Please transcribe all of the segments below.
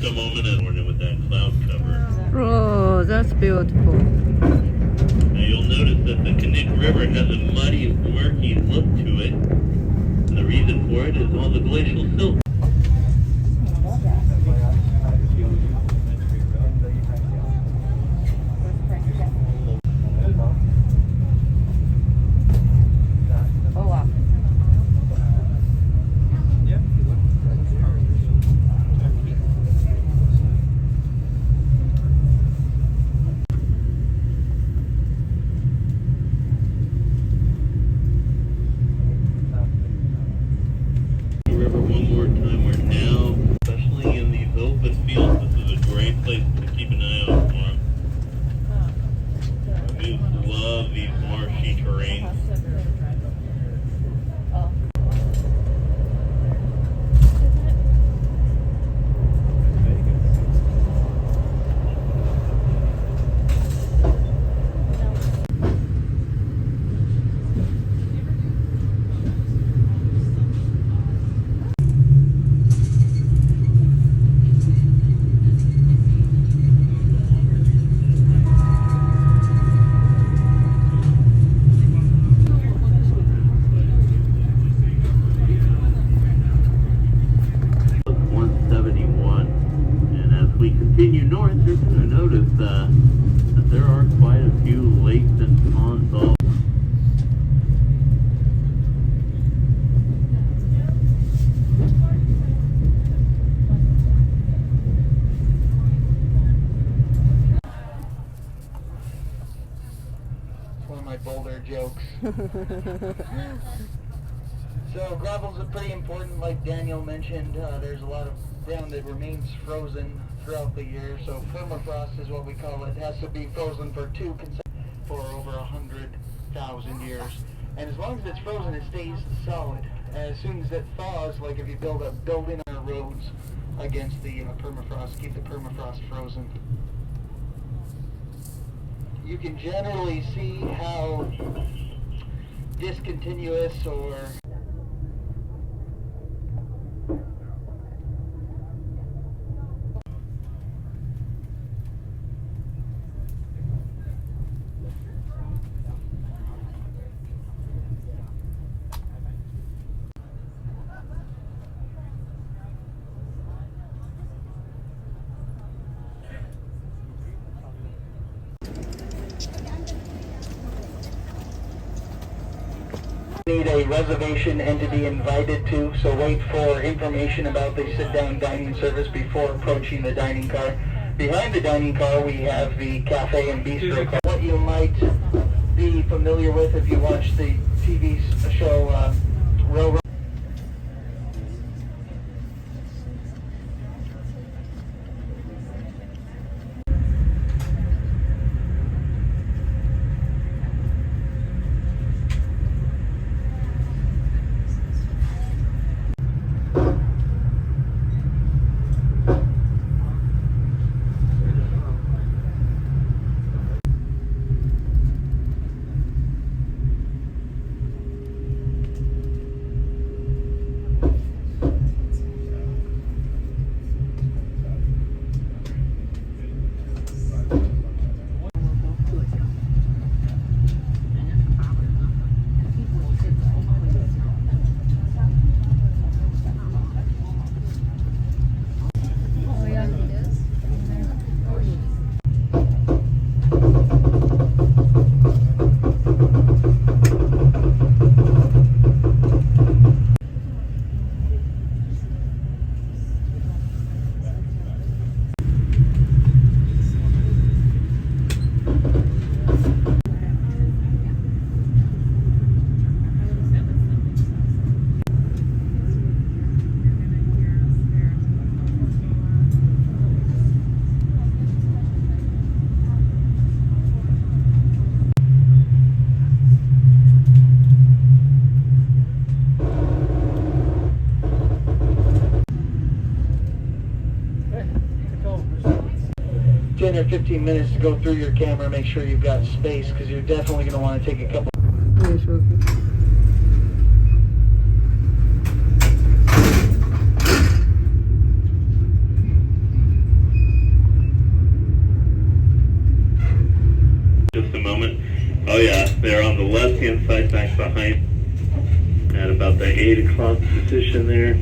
a moment and morning with that cloud cover. Oh, that's beautiful. Now you'll notice that the Connect River has a muddy, murky look to it. And the reason for it is all the glacial silt. Continue north, you're going to notice that there are quite a few lakes and ponds all. One of my Boulder jokes. So gravel's pretty important, like Daniel mentioned. There's a lot of ground that remains frozen throughout the year, so permafrost is what we call it. It has to be frozen for for over 100,000 years, and as long as it's frozen, it stays solid. As soon as it thaws, like if you build a building on the roads against the permafrost, keep the permafrost frozen. You can generally see how discontinuous or need a reservation and to be invited to, so wait for information about the sit-down dining service before approaching the dining car. Behind the dining car we have the cafe and bistro car. What you might be familiar with if you watch the TV show Railroad. Or 15 minutes to go through your camera, make sure you've got space, because you're definitely going to want to take a couple. they're on the left-hand side back behind at about the 8 o'clock position there.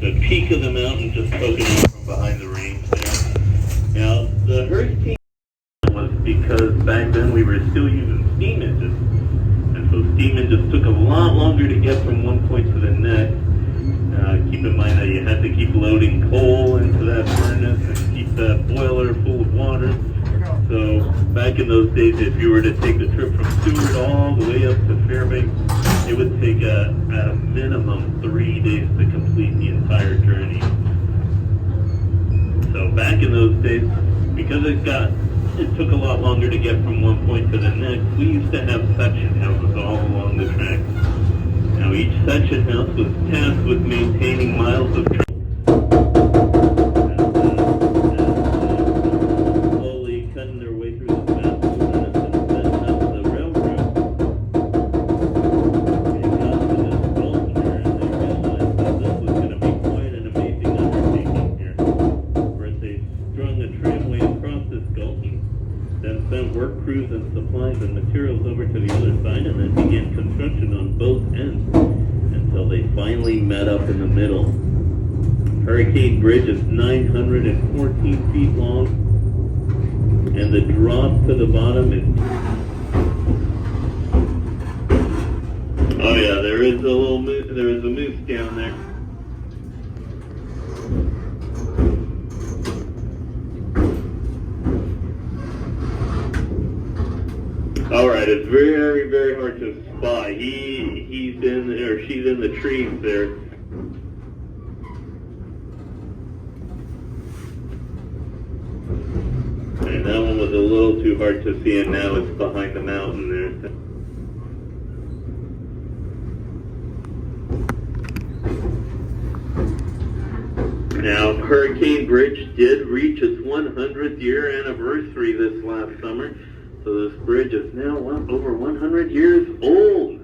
The peak of the mountain just poking out from behind the range there. Now, the hurricane was because back then we were still using steam engines. And so steam engines took a lot longer to get from one point to the next. Keep in mind that you had to keep loading coal into that furnace and keep that boiler full of water. So back in those days, if you were to take the trip from Seward all the way up to Fairbanks, it would take at a minimum 3 days to complete the entire journey. So back in those days, because it took a lot longer to get from one point to the next, we used to have section houses all along the track. Now each section house was tasked with maintaining miles of track. Slowly cutting their way through the fast wilderness and then up the railroad. They got to this gulch here and they realized that this was going to be quite an amazing undertaking here. Where they strung a tramway across this gulch, then sent work crews and supplies and materials over to the other side, and then began construction on both ends until they finally met up in the middle. Hurricane Bridge is 914 feet long, and the drop to the bottom is... Oh yeah, there is a moose down there. Alright, it's very, very hard to spot. He's in there, or she's in the trees there. And that one was a little too hard to see, and now it's behind the mountain there. Now, Hurricane Bridge did reach its 100th year anniversary this last summer. So this bridge is now over 100 years old.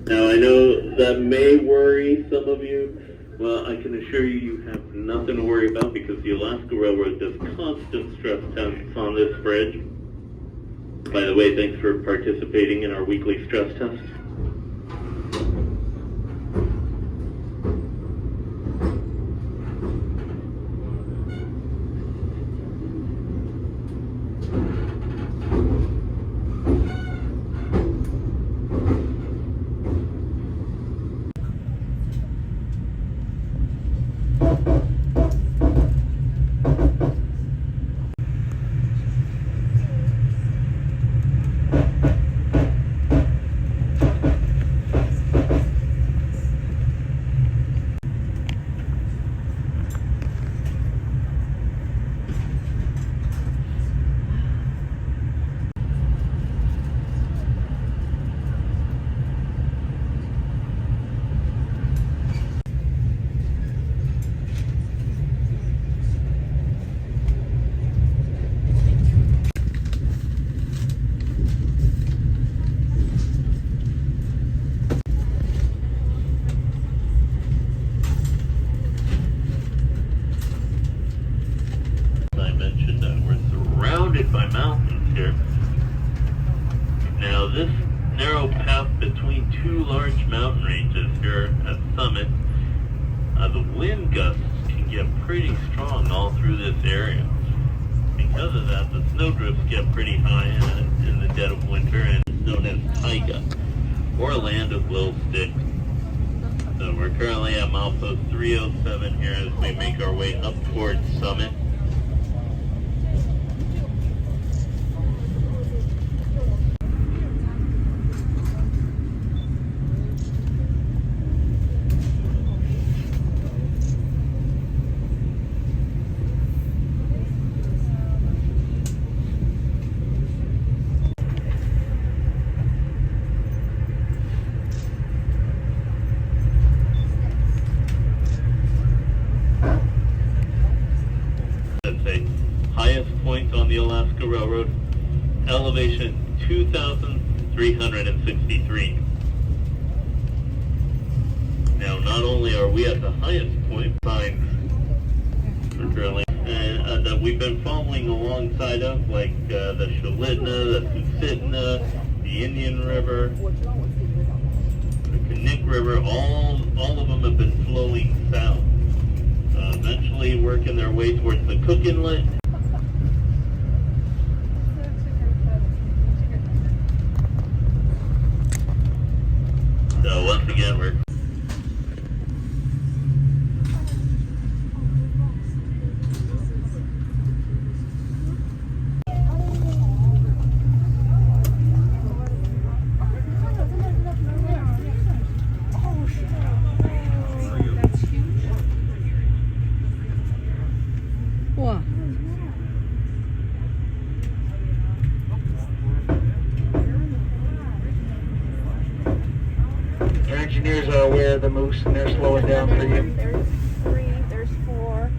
Now I know that may worry some of you. Well, I can assure you, you have nothing to worry about because the Alaska Railroad does constant stress tests on this bridge. By the way, thanks for participating in our weekly stress test. By mountains here. Now this narrow path between two large mountain ranges here at summit, the wind gusts can get pretty strong all through this area. Because of that, the snowdrifts get pretty high in the dead of winter, and it's known as taiga, or land of low sticks. So we're currently at milepost 307 here as we make our way up towards summit. On the Alaska Railroad, elevation 2,363. Now, not only are we at the highest point, signs for currently, and that we've been following alongside of, like the Shalidna, the Susitna, the Indian River, the Knik River, all of them have been flowing south, eventually working their way towards the Cook Inlet. So once again, we're 와. Your engineers are aware of the moose and they're slowing down for you. There's 3, there's 4.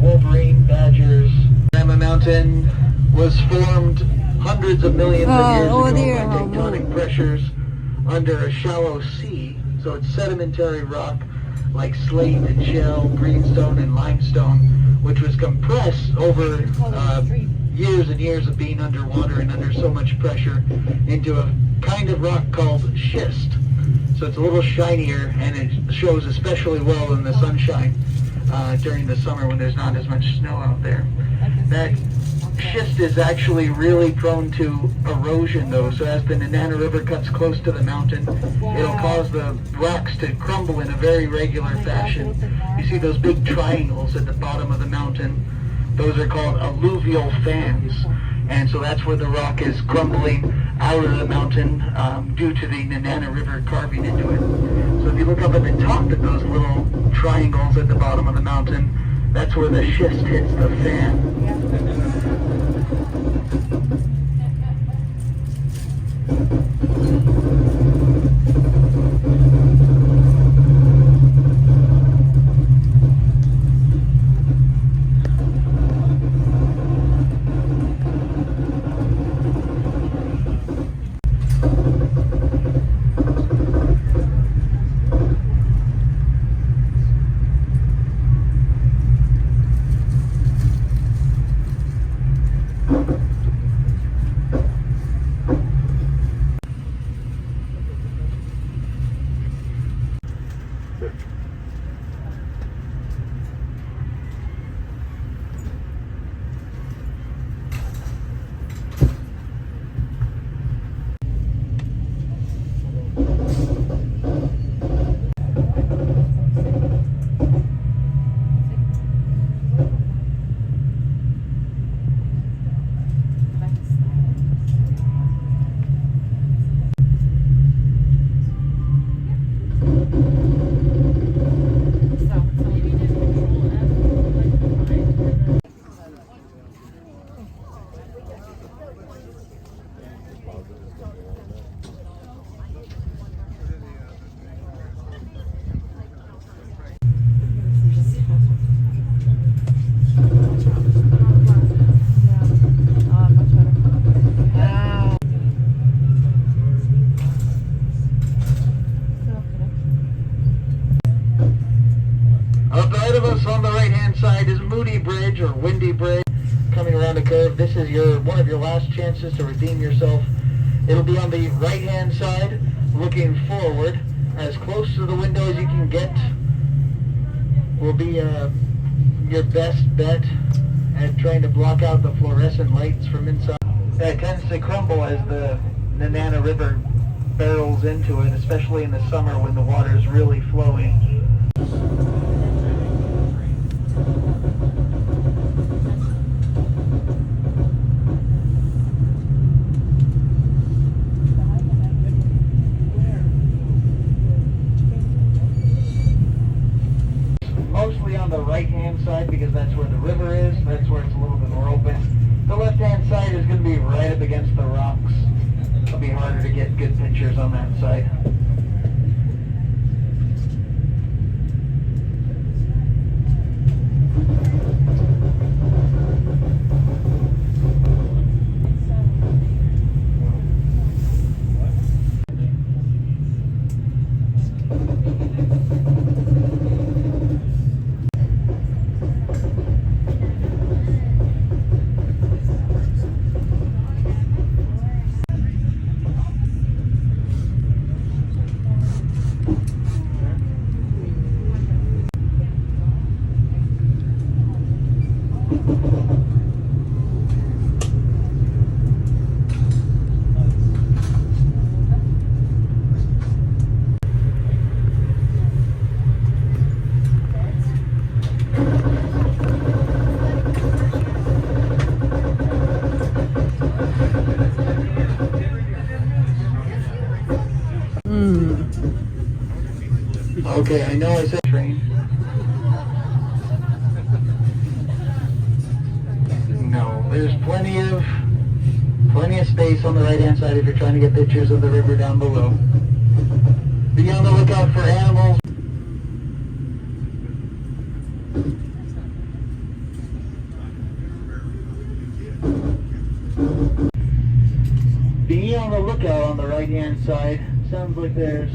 Wolverine, badgers. Grandma Mountain was formed hundreds of millions of years ago dear, by how tectonic pressures under a shallow sea. So it's sedimentary rock like slate and shell, greenstone and limestone, which was compressed over years and years of being underwater and under so much pressure into a kind of rock called schist. So it's a little shinier and it shows especially well in the sunshine during the summer when there's not as much snow out there. That schist is actually really prone to erosion though, so as the Nenana River cuts close to the mountain, it'll cause the rocks to crumble in a very regular fashion. You see those big triangles at the bottom of the mountain, those are called alluvial fans, and so that's where the rock is crumbling out of the mountain due to the Nenana River carving into it. So if you look up at the top at those little triangles at the bottom of the mountain, that's where the schist hits the fan. Up ahead of us on the right-hand side is Moody Bridge or Windy Bridge. Coming around a curve, this is one of your last chances to redeem yourself. It'll be on the right-hand side, looking forward. As close to the window as you can get will be your best bet at trying to block out the fluorescent lights from inside. It tends to crumble as the Nenana River barrels into it, especially in the summer when the water is really flowing. Mostly on the right-hand side because that's where the river is. That's where it's a little bit more open. The left-hand side is going to be right up against the rocks. It'll be harder to get good pictures on that side. Okay, I know I said train. No, there's plenty of space on the right-hand side if you're trying to get pictures of the river down below. Be on the lookout for animals. Be on the lookout on the right-hand side. Sounds like there's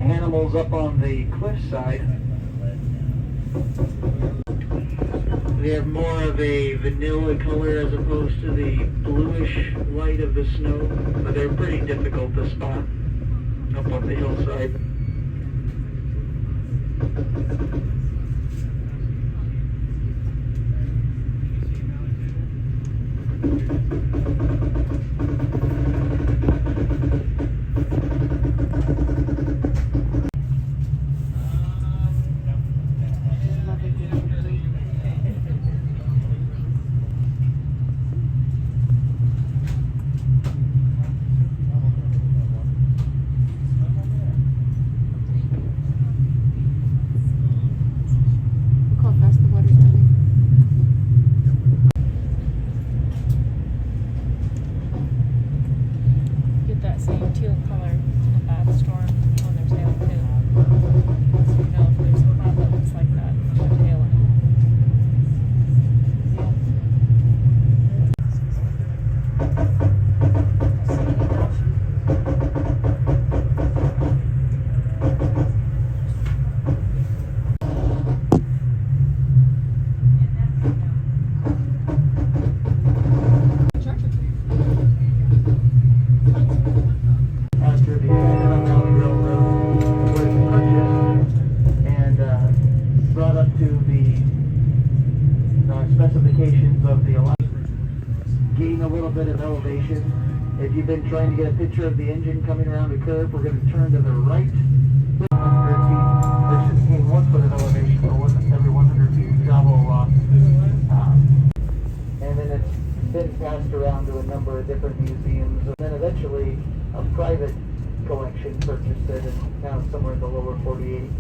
animals up on the cliffside. They have more of a vanilla color as opposed to the bluish light of the snow, but they're pretty difficult to spot up on the hillside. Specifications of the gain a little bit of elevation. If you've been trying to get a picture of the engine coming around a curve, we're going to turn to the right. 100 feet. There should gain 1 foot of elevation for every 100 feet of travel along. And then it's been passed around to a number of different museums. And then eventually a private collection purchased it, and now it's somewhere in the lower 48.